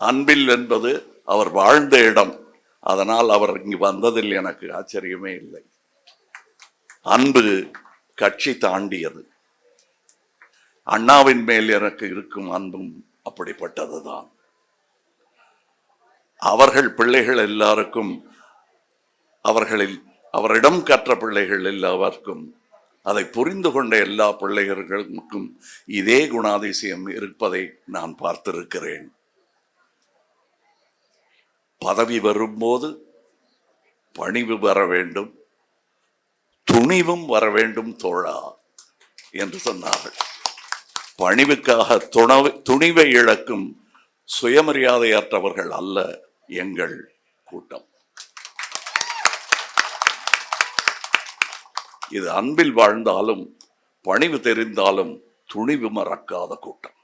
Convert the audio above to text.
அன்பில் என்பது அவர் வாழ்ந்த இடம். அதனால் அவர் இங்கு வந்ததில் எனக்கு ஆச்சரியமே இல்லை. அன்பு கட்சி தாண்டியது. அண்ணாவின் மேல் எனக்கு இருக்கும் அன்பும் அப்படிப்பட்டதுதான். அவர்கள் பிள்ளைகள் எல்லாருக்கும், அவரிடம் கற்ற பிள்ளைகள் எல்லாருக்கும், அதை புரிந்து கொண்ட எல்லா பிள்ளைகளுக்கும் இதே குணாதிசயம் இருப்பதை நான் பார்த்திருக்கிறேன். பதவி வரும்போது பணிவு வர வேண்டும், துணிவும் வர வேண்டும் தோழா என்று சொன்னார்கள். பணிவுக்காக துணிவை இழக்கும் சுயமரியாதையற்றவர்கள் அல்ல எங்கள் கூட்டம். இது அன்பில் வாழ்ந்தாலும் பணிவு தெரிந்தாலும் துணிவு மறக்காத கூட்டம்.